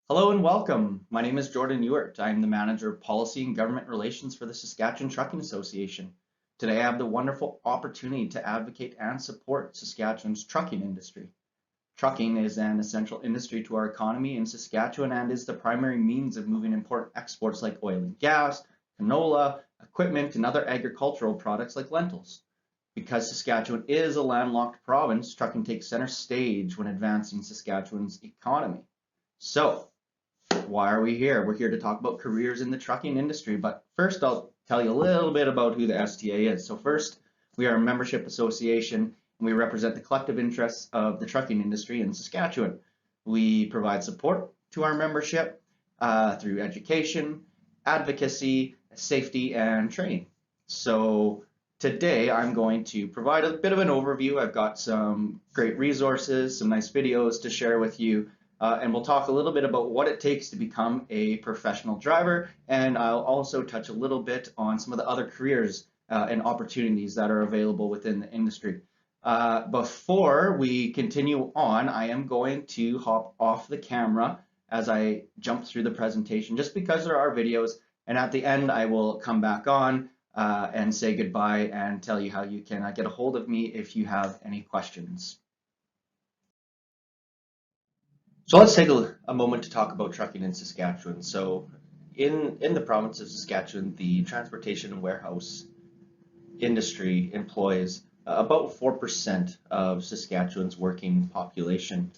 Hello and welcome. My name is Jordan Ewart. I'm the Manager of Policy and Government Relations for the Saskatchewan Trucking Association. Today I have the wonderful opportunity to advocate and support Saskatchewan's trucking industry. Trucking is an essential industry to our economy in Saskatchewan and is the primary means of moving important exports like oil and gas, canola, equipment, and other agricultural products like lentils. Because Saskatchewan is a landlocked province, trucking takes center stage when advancing Saskatchewan's economy. So, why are we here? We're here to talk about careers in the trucking industry, but first I'll tell you a little bit about who the STA is. So first, we are a membership association and we represent the collective interests of the trucking industry in Saskatchewan. We provide support to our membership through education, advocacy, safety, and training. So today I'm going to provide a bit of an overview. I've got some great resources, some nice videos to share with you. And we'll talk a little bit about what it takes to become a professional driver, and I'll also touch a little bit on some of the other careers and opportunities that are available within the industry. Before we continue on, I am going to hop off the camera as I jump through the presentation, just because there are videos, and at the end I will come back on and say goodbye and tell you how you can get a hold of me if you have any questions. So let's take a moment to talk about trucking in Saskatchewan. So in the province of Saskatchewan, the transportation and warehouse industry employs about 4% of Saskatchewan's working population.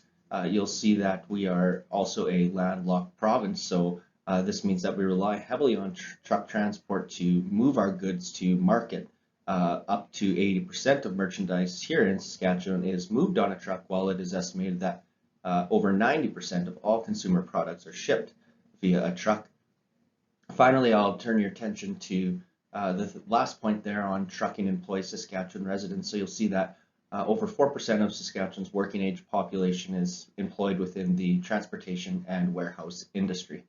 You'll see that we are also a landlocked province, so this means that we rely heavily on truck transport to move our goods to market. Up to 80% of merchandise here in Saskatchewan is moved on a truck, while it is estimated that over 90% of all consumer products are shipped via a truck. Finally, I'll turn your attention to the last point there on trucking employs Saskatchewan residents. So you'll see that over 4% of Saskatchewan's working age population is employed within the transportation and warehouse industry.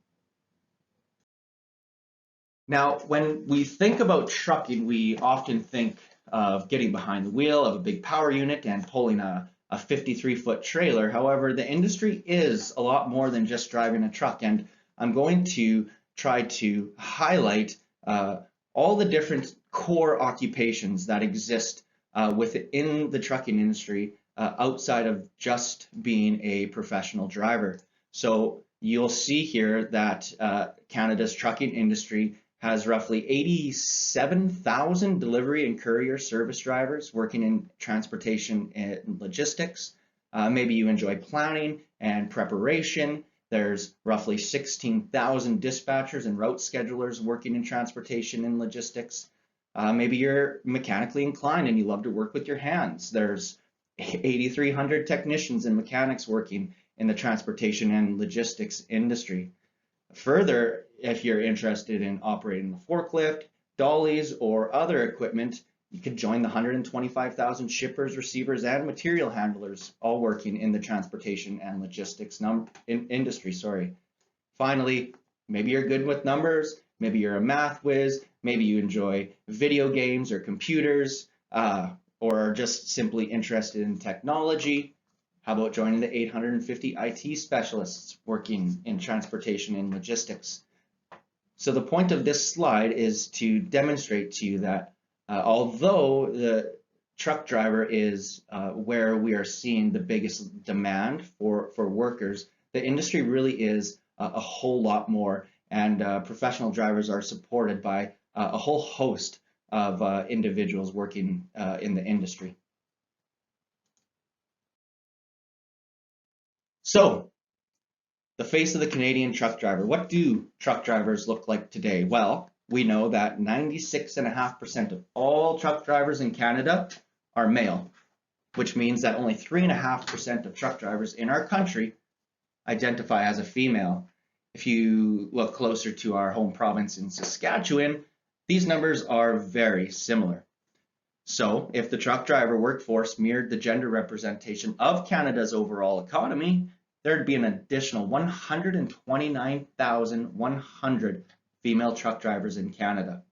Now, when we think about trucking, we often think of getting behind the wheel of a big power unit and pulling a 53-foot trailer. However, the industry is a lot more than just driving a truck, and I'm going to try to highlight all the different core occupations that exist within the trucking industry outside of just being a professional driver. So you'll see here that Canada's trucking industry has roughly 87,000 delivery and courier service drivers working in transportation and logistics. Maybe you enjoy planning and preparation. There's roughly 16,000 dispatchers and route schedulers working in transportation and logistics. Maybe you're mechanically inclined and you love to work with your hands. There's 8,300 technicians and mechanics working in the transportation and logistics industry. Further, if you're interested in operating the forklift, dollies, or other equipment, you could join the 125,000 shippers, receivers, and material handlers, all working in the transportation and logistics industry. Finally, maybe you're good with numbers, maybe you're a math whiz, maybe you enjoy video games or computers, or are just simply interested in technology. How about joining the 850 IT specialists working in transportation and logistics? So the point of this slide is to demonstrate to you that although the truck driver is where we are seeing the biggest demand for workers, the industry really is a whole lot more, and professional drivers are supported by a whole host of individuals working in the industry. So, the face of the Canadian truck driver. What do truck drivers look like today? Well, we know that 96.5% of all truck drivers in Canada are male, which means that only 3.5% of truck drivers in our country identify as a female. If you look closer to our home province in Saskatchewan, these numbers are very similar. So if the truck driver workforce mirrored the gender representation of Canada's overall economy, there'd be an additional 129,100 female truck drivers in Canada.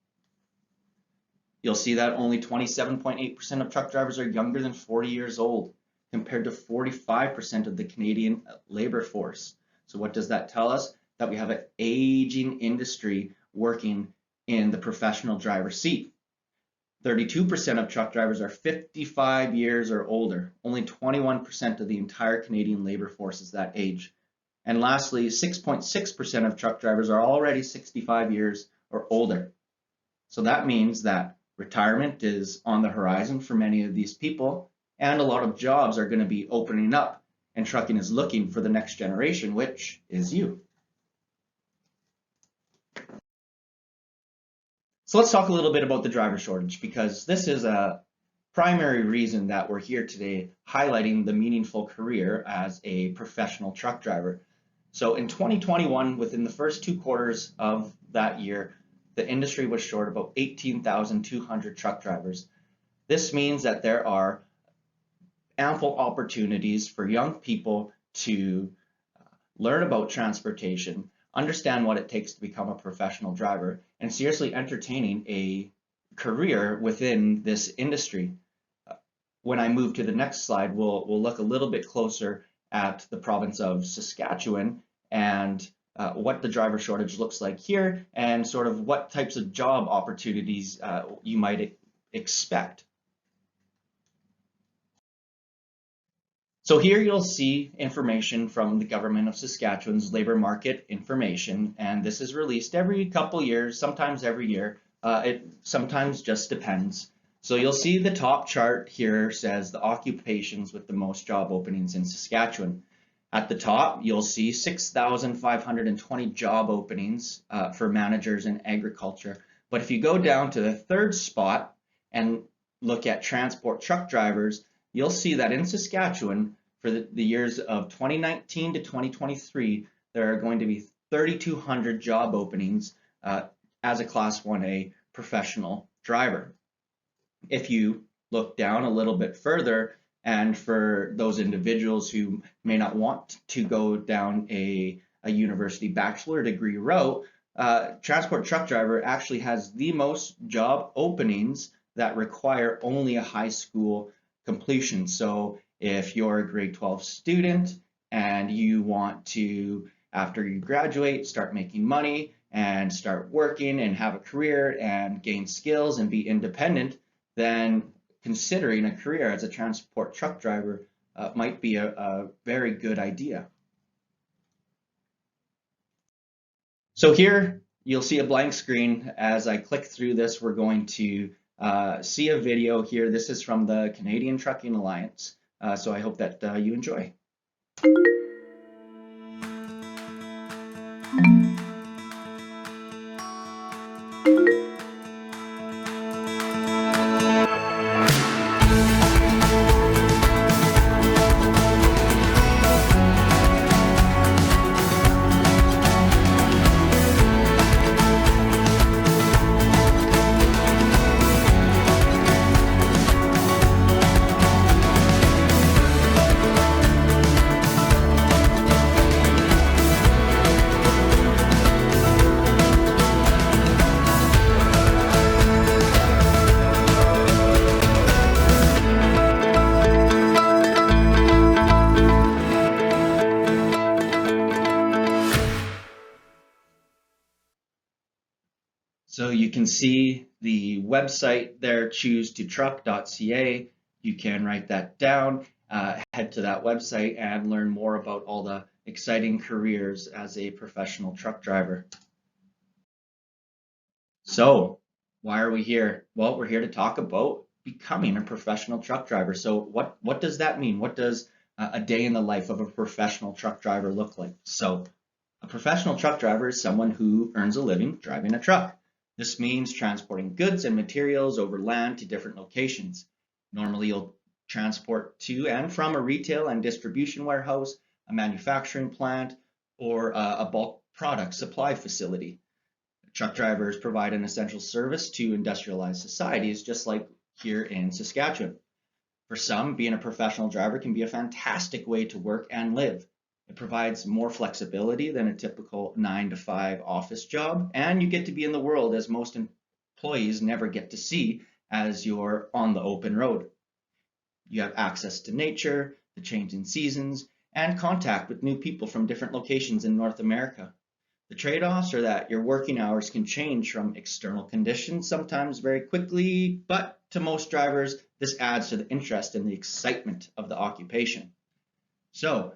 You'll see that only 27.8% of truck drivers are younger than 40 years old, compared to 45% of the Canadian labor force. So what does that tell us? That we have an aging industry working in the professional driver's seat. 32% of truck drivers are 55 years or older. Only 21% of the entire Canadian labor force is that age. And lastly, 6.6% of truck drivers are already 65 years or older. So that means that retirement is on the horizon for many of these people, and a lot of jobs are going to be opening up, and trucking is looking for the next generation, which is you. So let's talk a little bit about the driver shortage, because this is a primary reason that we're here today, highlighting the meaningful career as a professional truck driver. So in 2021, within the first 2 quarters of that year, the industry was short about 18,200 truck drivers. This means that there are ample opportunities for young people to learn about transportation, understand what it takes to become a professional driver, and seriously entertaining a career within this industry. When I move to the next slide, we'll look a little bit closer at the province of Saskatchewan and what the driver shortage looks like here, and sort of what types of job opportunities you might expect. So here you'll see information from the government of Saskatchewan's labor market information, and this is released every couple years, sometimes every year. It sometimes just depends. So you'll see the top chart here says the occupations with the most job openings in Saskatchewan. At the top, you'll see 6,520 job openings for managers in agriculture. But if you go down to the third spot and look at transport truck drivers, you'll see that in Saskatchewan, for the years of 2019 to 2023, there are going to be 3,200 job openings as a Class 1A professional driver. If you look down a little bit further, and for those individuals who may not want to go down a university bachelor degree route, transport truck driver actually has the most job openings that require only a high school completion. So if you're a grade 12 student and you want to, after you graduate, start making money and start working and have a career and gain skills and be independent, then considering a career as a transport truck driver might be a very good idea. So here you'll see a blank screen. As I click through this, we're going to see a video here. This is from the Canadian Trucking Alliance. So I hope that you enjoy. So you can see the website there, choose2truck.ca. You can write that down, head to that website and learn more about all the exciting careers as a professional truck driver. So why are we here? Well, we're here to talk about becoming a professional truck driver. So what does that mean? What does a day in the life of a professional truck driver look like? So a professional truck driver is someone who earns a living driving a truck. This means transporting goods and materials over land to different locations. Normally, you'll transport to and from a retail and distribution warehouse, a manufacturing plant, or a bulk product supply facility. Truck drivers provide an essential service to industrialized societies, just like here in Saskatchewan. For some, being a professional driver can be a fantastic way to work and live. It provides more flexibility than a typical 9-to-5 office job, and you get to be in the world as most employees never get to see as you're on the open road. You have access to nature, the changing seasons, and contact with new people from different locations in North America. The trade-offs are that your working hours can change from external conditions sometimes very quickly, but to most drivers, this adds to the interest and the excitement of the occupation. So,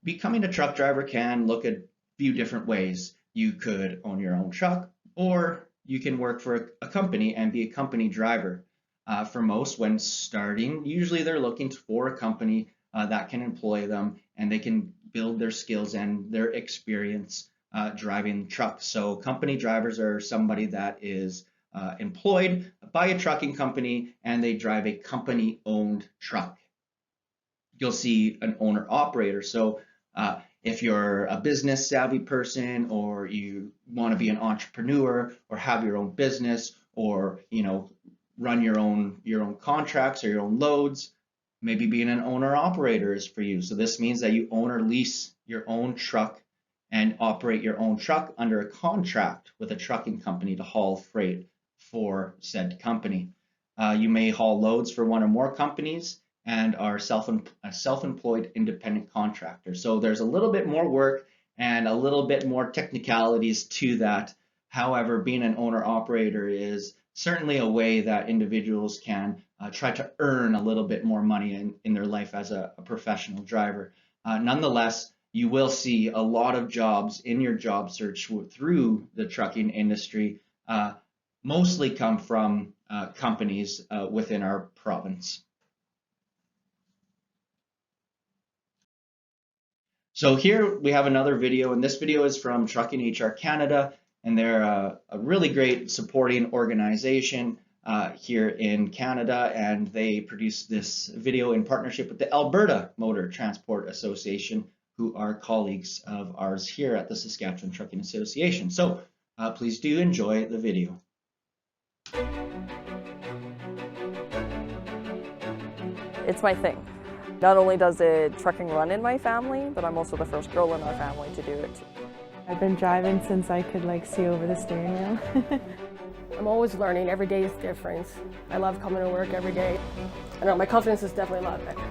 becoming a truck driver can look a few different ways. You could own your own truck, or you can work for a company and be a company driver. For most, when starting, usually they're looking for a company that can employ them and they can build their skills and their experience driving trucks. So company drivers are somebody that is employed by a trucking company and they drive a company-owned truck. You'll see an owner-operator. So if you're a business savvy person, or you want to be an entrepreneur or have your own business, or run your own contracts or your own loads, maybe being an owner-operator is for you. So this means that you own or lease your own truck and operate your own truck under a contract with a trucking company to haul freight for said company. You may haul loads for one or more companies and are a self-employed independent contractor. So there's a little bit more work and a little bit more technicalities to that. However, being an owner-operator is certainly a way that individuals can try to earn a little bit more money in their life as a professional driver. Nonetheless, you will see a lot of jobs in your job search through the trucking industry mostly come from companies within our province. So here we have another video, and this video is from Trucking HR Canada, and they're a really great supporting organization here in Canada, and they produced this video in partnership with the Alberta Motor Transport Association, who are colleagues of ours here at the Saskatchewan Trucking Association. So please do enjoy the video. It's my thing. Not only does it trucking run in my family, but I'm also the first girl in our family to do it. I've been driving since I could see over the steering wheel. I'm always learning. Every day is different. I love coming to work every day. I know my confidence is definitely a lot better.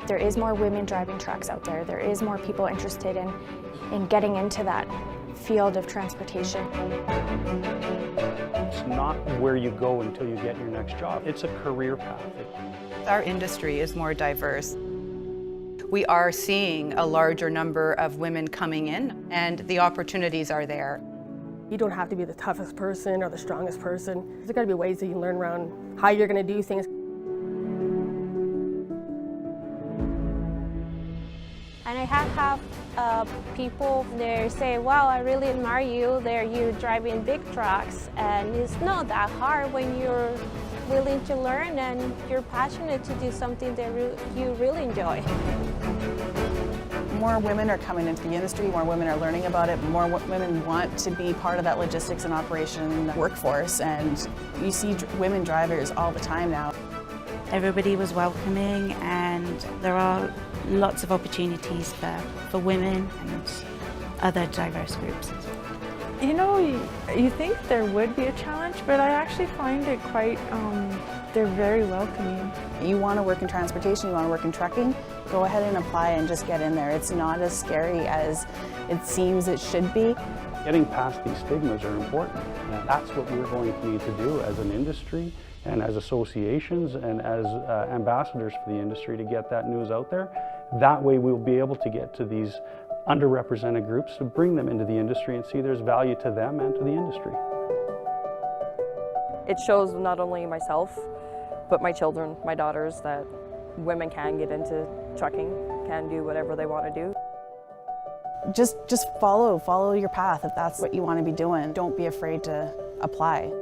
There is more women driving trucks out there. There is more people interested in getting into that field of transportation. It's not where you go until you get your next job. It's a career path. Our industry is more diverse. We are seeing a larger number of women coming in, and the opportunities are there. You don't have to be the toughest person or the strongest person. There's got to be ways that you can learn around how you're going to do things. And I have people there say, wow, I really admire you. You driving big trucks, and it's not that hard when you're willing to learn and you're passionate to do something that you really enjoy. More women are coming into the industry, more women are learning about it, more women want to be part of that logistics and operation workforce, and you see women drivers all the time now. Everybody was welcoming, and there are lots of opportunities for women and other diverse groups. You know, you think there would be a challenge, but I actually find it quite, they're very welcoming. You want to work in transportation, you want to work in trucking, go ahead and apply and just get in there. It's not as scary as it seems it should be. Getting past these stigmas are important, and that's what we're going to need to do as an industry and as associations and as ambassadors for the industry to get that news out there. That way we'll be able to get to these underrepresented groups to bring them into the industry and see there's value to them and to the industry. It shows not only myself, but my children, my daughters, that women can get into trucking, can do whatever they want to do. Just follow your path if that's what you want to be doing. Don't be afraid to apply.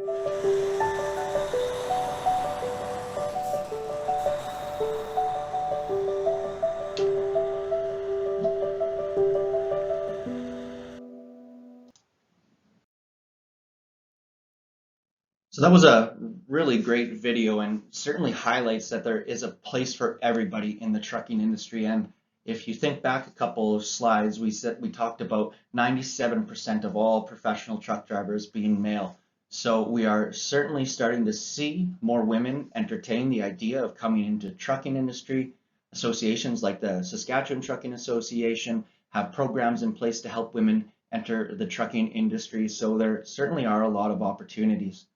So that was a really great video, and certainly highlights that there is a place for everybody in the trucking industry. And if you think back a couple of slides, we talked about 97% of all professional truck drivers being male. So we are certainly starting to see more women entertain the idea of coming into the trucking industry. associations like the Saskatchewan Trucking Association have programs in place to help women enter the trucking industry. So there certainly are a lot of opportunities.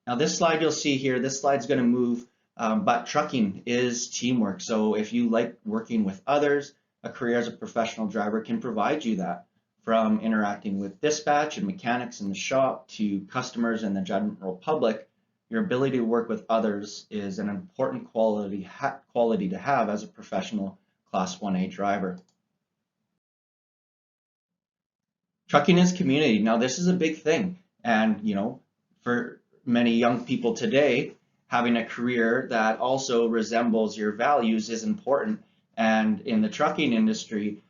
Now this slide you'll see here, this slide's going to move, but trucking is teamwork. So if you like working with others, a career as a professional driver can provide you that, from interacting with dispatch and mechanics in the shop to customers and the general public. Your ability to work with others is an important quality to have as a professional Class 1A driver. Trucking is community. Now this is a big thing, and for many young people today, having a career that also resembles your values is important. And in the trucking industry,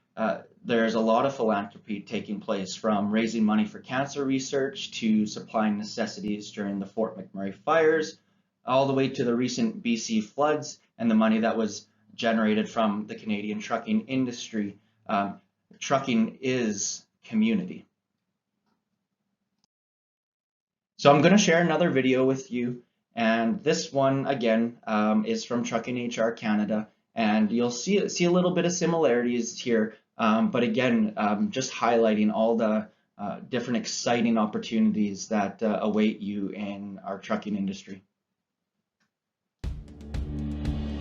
there's a lot of philanthropy taking place, from raising money for cancer research to supplying necessities during the Fort McMurray fires, all the way to the recent BC floods and the money that was generated from the Canadian trucking industry. Trucking is community. So I'm going to share another video with you, and this one again is from Trucking HR Canada, and you'll see a little bit of similarities here. But again, just highlighting all the different exciting opportunities that await you in our trucking industry.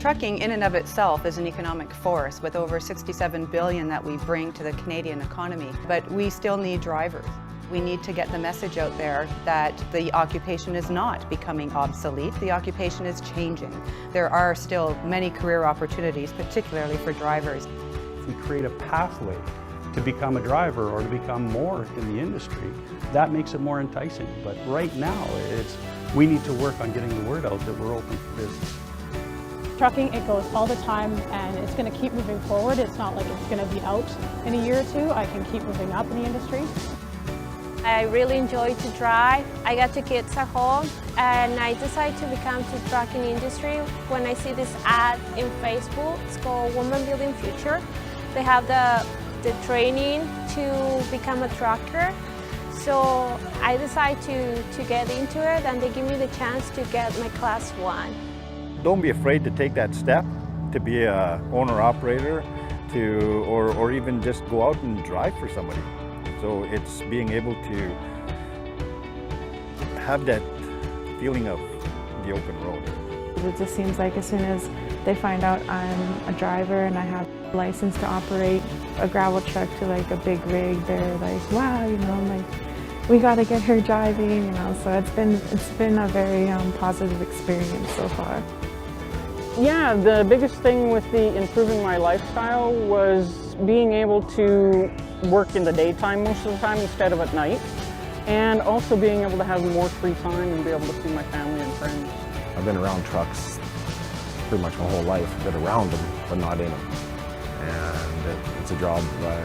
Trucking in and of itself is an economic force with over $67 billion that we bring to the Canadian economy, but we still need drivers. We need to get the message out there that the occupation is not becoming obsolete. The occupation is changing. There are still many career opportunities, particularly for drivers. If we create a pathway to become a driver or to become more in the industry, that makes it more enticing. But right now, we need to work on getting the word out that we're open for business. Trucking, it goes all the time, and it's going to keep moving forward. It's not like it's going to be out in a year or two. I can keep moving up in the industry. I really enjoy to drive. I got 2 kids at home, and I decided to become to trucking industry when I see this ad in Facebook. It's called Women Building Future. They have the training to become a trucker. So I decided to get into it, and they give me the chance to get my Class 1. Don't be afraid to take that step to be a owner-operator, or even just go out and drive for somebody. So it's being able to have that feeling of the open road. It just seems like as soon as they find out I'm a driver and I have a license to operate a gravel truck to like a big rig, they're like, wow, like, we got to get her driving, so it's been a very positive experience so far. Yeah, the biggest thing with the improving my lifestyle was being able to work in the daytime most of the time instead of at night, and also being able to have more free time and be able to see my family and friends. I've been around trucks pretty much my whole life. I've been around them, but not in them. And it's a job I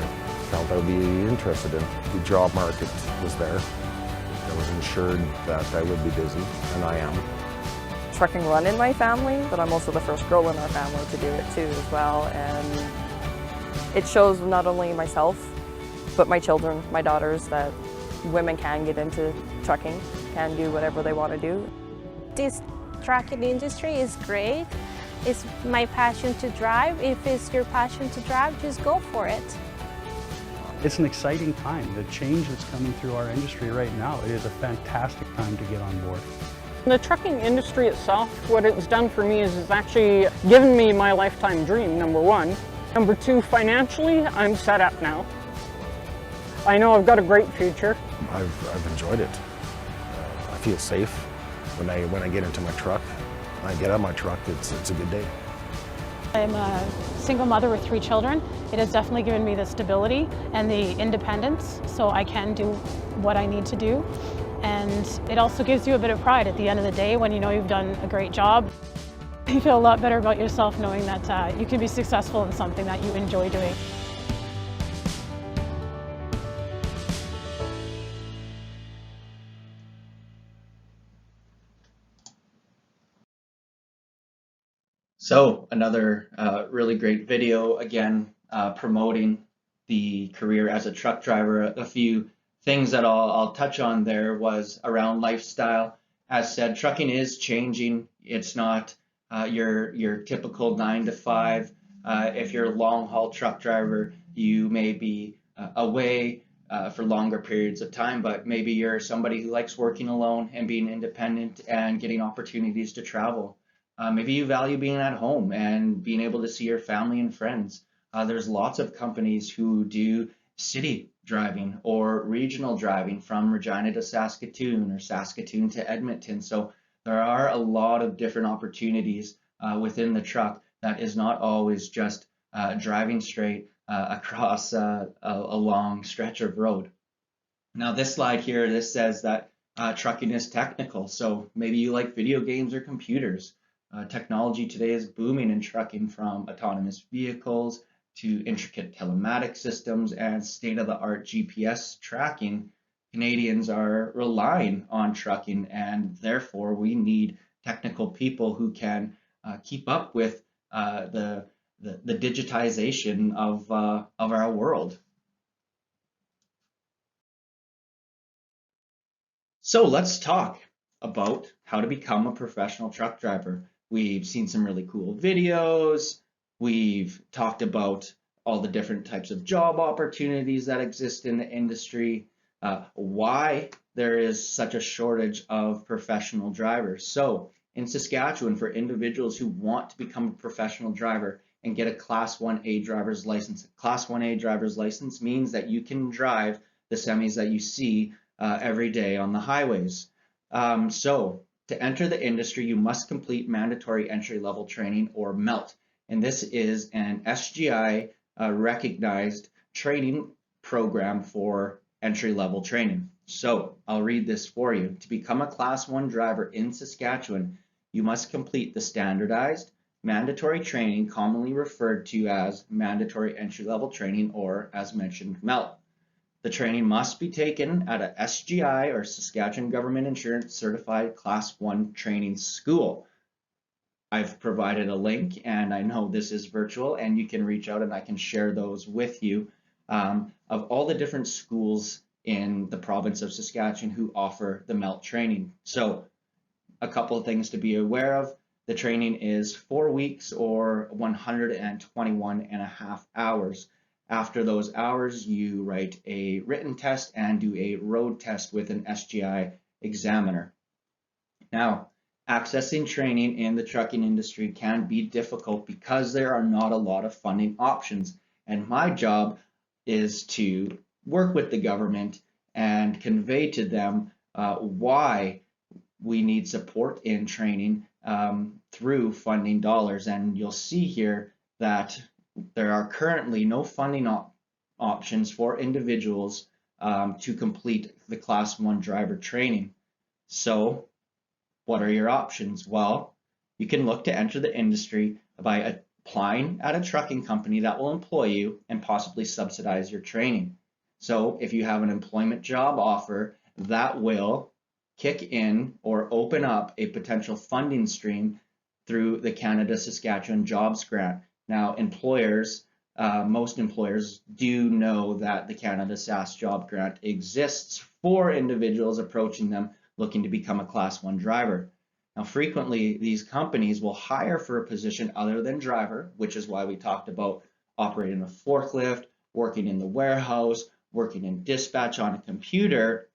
felt I would be interested in. The job market was there. I was ensured that I would be busy, and I am. Trucking run in my family, but I'm also the first girl in our family to do it too as well. And it shows not only myself, but my children, my daughters, that women can get into trucking, can do whatever they want to do. This trucking industry is great. It's my passion to drive. If it's your passion to drive, just go for it. It's an exciting time. The change that's coming through our industry right now, it is a fantastic time to get on board. The trucking industry itself, what it's done for me is it's actually given me my lifetime dream, number one. Number two, financially, I'm set up now. I know I've got a great future. I've enjoyed it. I feel safe when I get into my truck. When I get out of my truck, it's a good day. I'm a single mother with 3 children. It has definitely given me the stability and the independence so I can do what I need to do. And it also gives you a bit of pride at the end of the day when you know you've done a great job. You feel a lot better about yourself knowing that you can be successful in something that you enjoy doing. So another really great video, again, promoting the career as a truck driver. A few things that I'll touch on there was around lifestyle. As said, trucking is changing. It's not your typical 9 to 5 If you're a long haul truck driver, you may be away for longer periods of time, but maybe you're somebody who likes working alone and being independent and getting opportunities to travel. Maybe you value being at home and being able to see your family and friends. There's lots of companies who do city driving or regional driving from Regina to Saskatoon or Saskatoon to Edmonton. So there are a lot of different opportunities within the truck that is not always just driving straight across a long stretch of road. Now this slide here, this says that trucking is technical. So maybe you like video games or computers. Technology today is booming in trucking, from autonomous vehicles to intricate telematic systems and state-of-the-art GPS tracking. Canadians are relying on trucking, and therefore we need technical people who can keep up with the digitization of our world. So let's talk about how to become a professional truck driver. We've seen some really cool videos. We've talked about all the different types of job opportunities that exist in the industry, why there is such a shortage of professional drivers. So in Saskatchewan, for individuals who want to become a professional driver and get a Class 1A driver's license. A Class 1A driver's license means that you can drive the semis that you see every day on the highways. So to enter the industry, you must complete mandatory entry-level training, or MELT. And this is an SGI recognized training program for entry-level training. So I'll read this for you. To become a Class 1 driver in Saskatchewan, you must complete the standardized mandatory training, commonly referred to as mandatory entry-level training, or as mentioned, MELT. The training must be taken at a SGI, or Saskatchewan Government Insurance Certified Class 1 training school. I've provided a link, and I know this is virtual, and you can reach out and I can share those with you, of all the different schools in the province of Saskatchewan who offer the MELT training. So a couple of things to be aware of. The training is 4 weeks or 121.5 hours. After those hours, you write a written test and do a road test with an SGI examiner. Now, accessing training in the trucking industry can be difficult because there are not a lot of funding options. And my job is to work with the government and convey to them why we need support in training through funding dollars. And you'll see here that there are currently no funding options for individuals to complete the Class 1 driver training. So what are your options? Well, you can look to enter the industry by applying at a trucking company that will employ you and possibly subsidize your training. So if you have an employment job offer, that will kick in or open up a potential funding stream through the Canada Saskatchewan Jobs Grant. Now, employers, most employers do know that the Canada SAS Job Grant exists for individuals approaching them looking to become a Class 1 driver. Now, frequently, these companies will hire for a position other than driver, which is why we talked about operating a forklift, working in the warehouse, working in dispatch on a computer.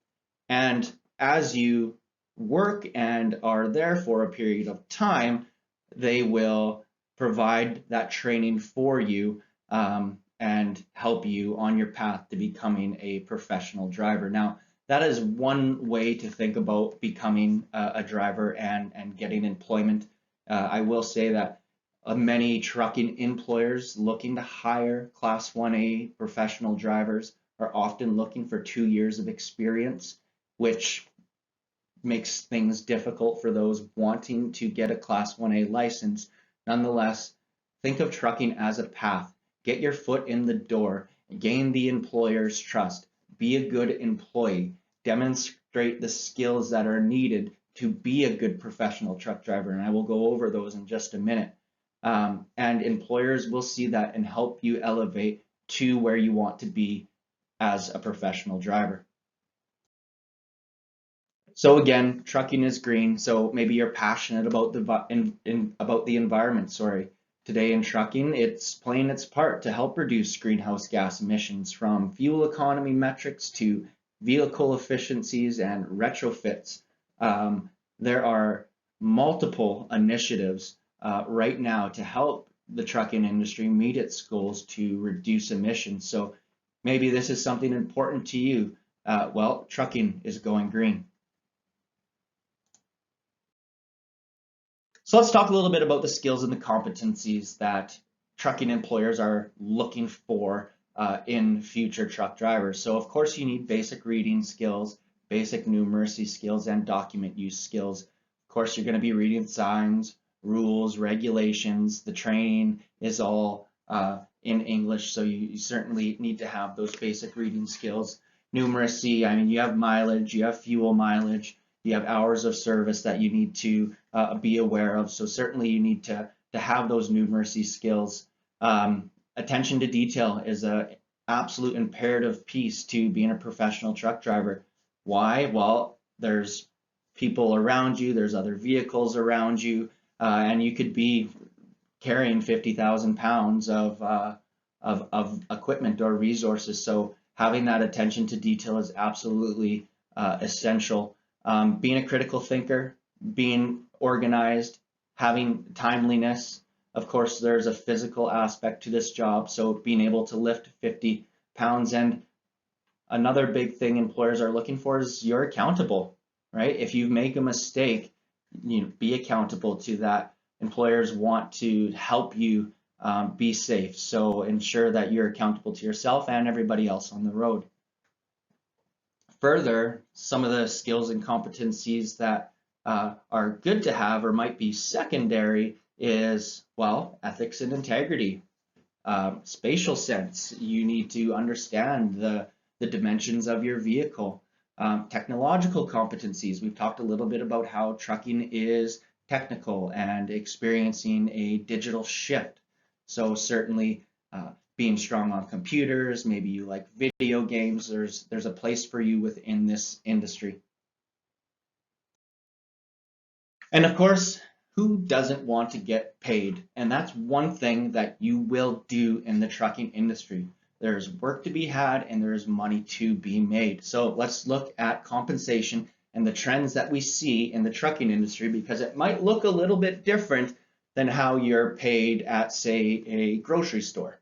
And as you work and are there for a period of time, they will provide that training for you and help you on your path to becoming a professional driver. Now, that is one way to think about becoming a driver and getting employment. I will say that many trucking employers looking to hire Class 1A professional drivers are often looking for 2 years of experience, which makes things difficult for those wanting to get a Class 1A license. Nonetheless, think of trucking as a path. Get your foot in the door, gain the employer's trust, be a good employee, demonstrate the skills that are needed to be a good professional truck driver. And I will go over those in just a minute. And employers will see that and help you elevate to where you want to be as a professional driver. So again, trucking is green. So maybe you're passionate about the environment. Today in trucking, it's playing its part to help reduce greenhouse gas emissions, from fuel economy metrics to vehicle efficiencies and retrofits. There are multiple initiatives right now to help the trucking industry meet its goals to reduce emissions. So maybe this is something important to you. Well, trucking is going green. So let's talk a little bit about the skills and the competencies that trucking employers are looking for in future truck drivers. So of course you need basic reading skills, basic numeracy skills, and document use skills. Of course you're going to be reading signs, rules, regulations. The training is all in English, so you certainly need to have those basic reading skills. Numeracy, I mean, you have mileage, you have fuel mileage, you have hours of service that you need to be aware of. So certainly you need to have those numeracy skills. Attention to detail is an absolute imperative piece to being a professional truck driver. Why? Well, there's people around you, there's other vehicles around you, and you could be carrying 50,000 pounds of equipment or resources. So having that attention to detail is absolutely essential. Being a critical thinker, being organized, having timeliness. Of course, there's a physical aspect to this job, so being able to lift 50 pounds. And another big thing employers are looking for is you're accountable, right? If you make a mistake, be accountable to that. Employers want to help you be safe, so ensure that you're accountable to yourself and everybody else on the road. Further, some of the skills and competencies that are good to have or might be secondary is, well, ethics and integrity. Spatial sense, you need to understand the dimensions of your vehicle. Technological competencies, we've talked a little bit about how trucking is technical and experiencing a digital shift. So certainly being strong on computers, maybe you like video games, there's a place for you within this industry. And of course, who doesn't want to get paid? And that's one thing that you will do in the trucking industry. There's work to be had and there's money to be made. So let's look at compensation and the trends that we see in the trucking industry, because it might look a little bit different than how you're paid at, say, a grocery store.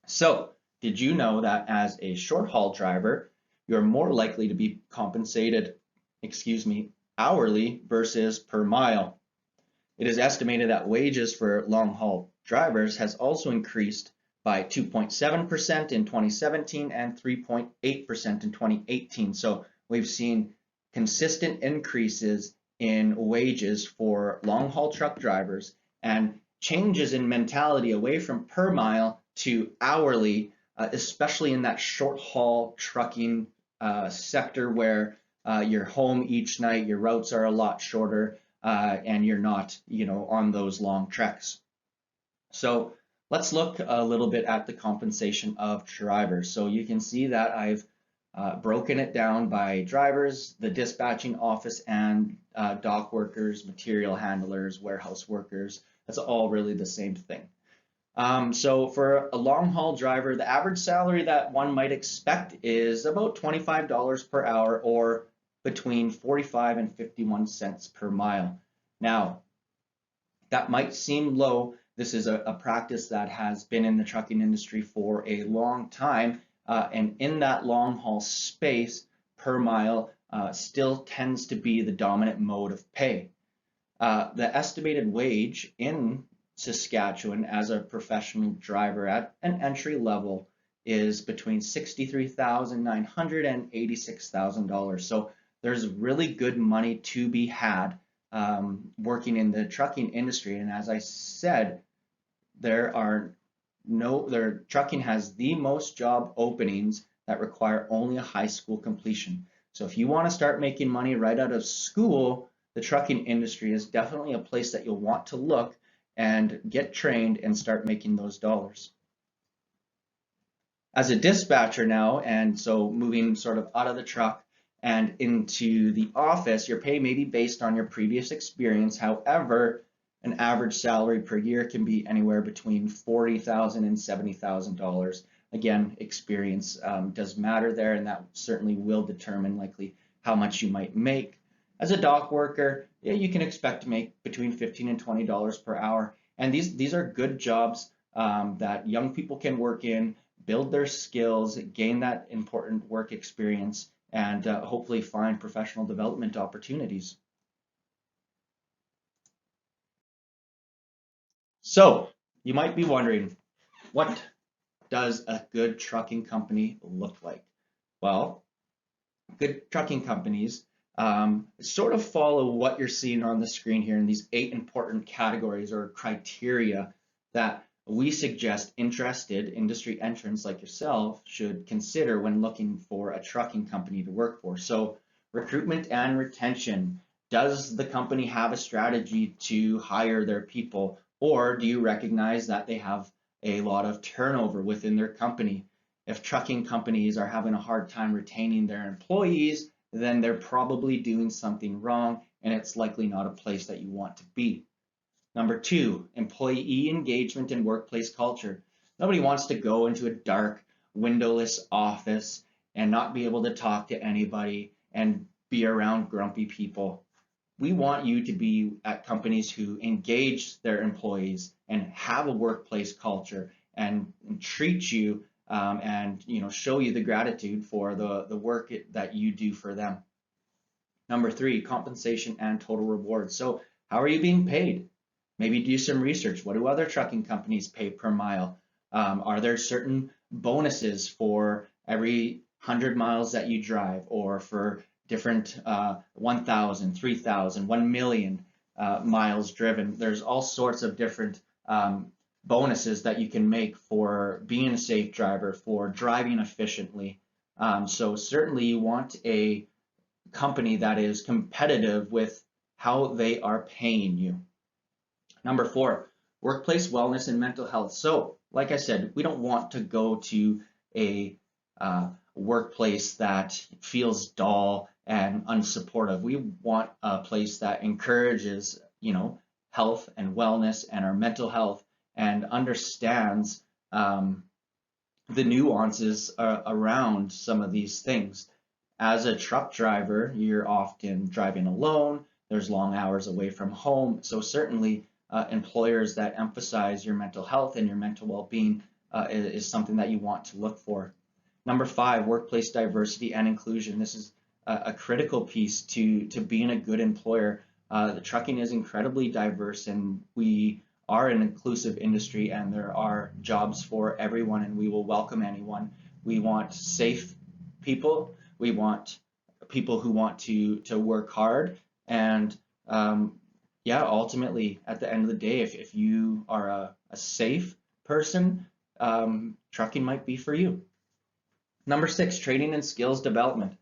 So did you know that as a short haul driver, you're more likely to be compensated, hourly versus per mile? It is estimated that wages for long haul drivers has also increased by 2.7% in 2017 and 3.8% in 2018. So we've seen consistent increases in wages for long haul truck drivers and changes in mentality away from per mile to hourly, especially in that short haul trucking sector where you're home each night, your routes are a lot shorter, and you're not, on those long treks. So let's look a little bit at the compensation of drivers. So you can see that I've broken it down by drivers, the dispatching office, and dock workers, material handlers, warehouse workers. That's all really the same thing. So for a long haul driver, the average salary that one might expect is about $25 per hour, or between 45 and 51 cents per mile. Now, that might seem low. This is a practice that has been in the trucking industry for a long time, and in that long haul space, per mile still tends to be the dominant mode of pay. The estimated wage in Saskatchewan as a professional driver at an entry level is between $63,900 and $86,000. So there's really good money to be had working in the trucking industry. And as I said, trucking has the most job openings that require only a high school completion. So if you want to start making money right out of school, the trucking industry is definitely a place that you'll want to look and get trained and start making those dollars. As a dispatcher now, and so moving sort of out of the truck and into the office, your pay may be based on your previous experience. However, an average salary per year can be anywhere between $40,000 and $70,000. Again, experience does matter there, and that certainly will determine likely how much you might make. As a dock worker, yeah, you can expect to make between $15 and $20 per hour. And these are good jobs that young people can work in, build their skills, gain that important work experience, and hopefully find professional development opportunities. So you might be wondering, what does a good trucking company look like? Well, good trucking companies sort of follow what you're seeing on the screen here in these 8 important categories or criteria that we suggest interested industry entrants like yourself should consider when looking for a trucking company to work for. So recruitment and retention. Does the company have a strategy to hire their people, or do you recognize that they have a lot of turnover within their company? If trucking companies are having a hard time retaining their employees, then they're probably doing something wrong, and it's likely not a place that you want to be. Number 2, employee engagement and workplace culture. Nobody wants to go into a dark, windowless office and not be able to talk to anybody and be around grumpy people. We want you to be at companies who engage their employees and have a workplace culture and treat you and show you the gratitude for the work that you do for them. Number 3, compensation and total reward. So how are you being paid? Maybe do some research. What do other trucking companies pay per mile? Are there certain bonuses for every 100 miles that you drive, or for different 1,000, 3,000, 1 million miles driven? There's all sorts of different bonuses that you can make for being a safe driver, for driving efficiently. So certainly you want a company that is competitive with how they are paying you. Number 4, workplace wellness and mental health. So like I said, we don't want to go to a workplace that feels dull and unsupportive. We want a place that encourages, health and wellness and our mental health, and understands the nuances around some of these things. As a truck driver, you're often driving alone. There's long hours away from home. So certainly employers that emphasize your mental health and your mental well-being is something that you want to look for. Number 5, workplace diversity and inclusion. This is a critical piece to being a good employer. The trucking is incredibly diverse, and we are an inclusive industry, and there are jobs for everyone, and we will welcome anyone. We want safe people. We want people who want to work hard, and ultimately, at the end of the day, if you are a safe person, trucking might be for you. Number 6, training and skills development.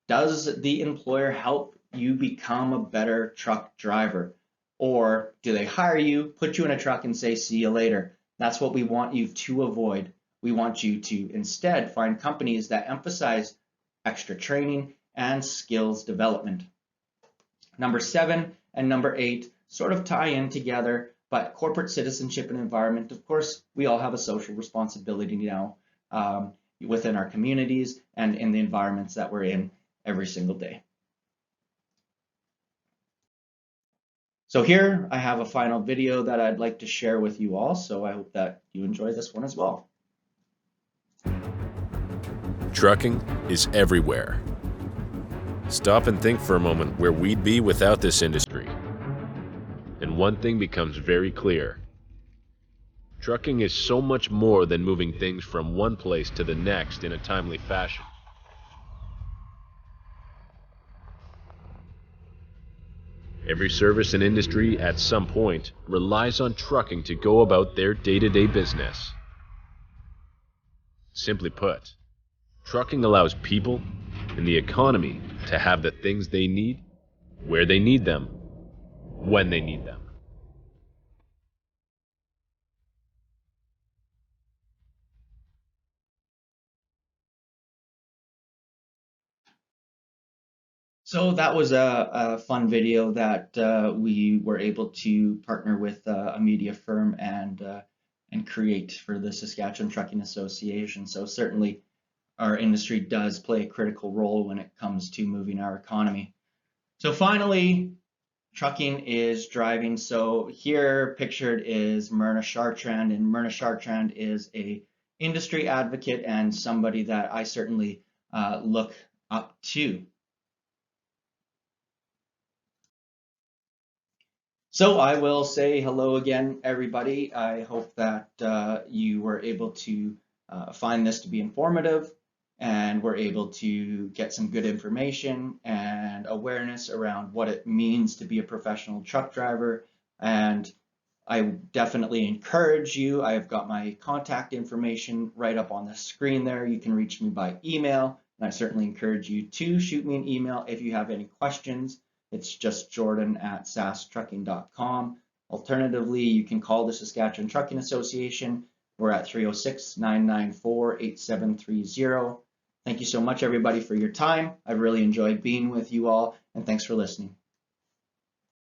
Does the employer help you become a better truck driver? Or do they hire you, put you in a truck, and say, see you later? That's what we want you to avoid. We want you to instead find companies that emphasize extra training and skills development. Number 7 and number 8 sort of tie in together, but corporate citizenship and environment. Of course, we all have a social responsibility now within our communities and in the environments that we're in every single day. So here I have a final video that I'd like to share with you all, so I hope that you enjoy this one as well. Trucking is everywhere. Stop and think for a moment where we'd be without this industry. And one thing becomes very clear. Trucking is so much more than moving things from one place to the next in a timely fashion. Every service and industry at some point relies on trucking to go about their day-to-day business. Simply put, trucking allows people and the economy to have the things they need, where they need them, when they need them. So that was a fun video that we were able to partner with a media firm and create for the Saskatchewan Trucking Association. So certainly our industry does play a critical role when it comes to moving our economy. So finally, trucking is driving. So here pictured is Myrna Chartrand, and Myrna Chartrand is a industry advocate and somebody that I certainly look up to. So I will say hello again, everybody. I hope that you were able to find this to be informative and were able to get some good information and awareness around what it means to be a professional truck driver. And I definitely encourage you. I've got my contact information right up on the screen there. You can reach me by email, and I certainly encourage you to shoot me an email if you have any questions. It's just jordan@sasktrucking.com. Alternatively, you can call the Saskatchewan Trucking Association. We're at 306-994-8730. Thank you so much, everybody, for your time. I've really enjoyed being with you all, and thanks for listening.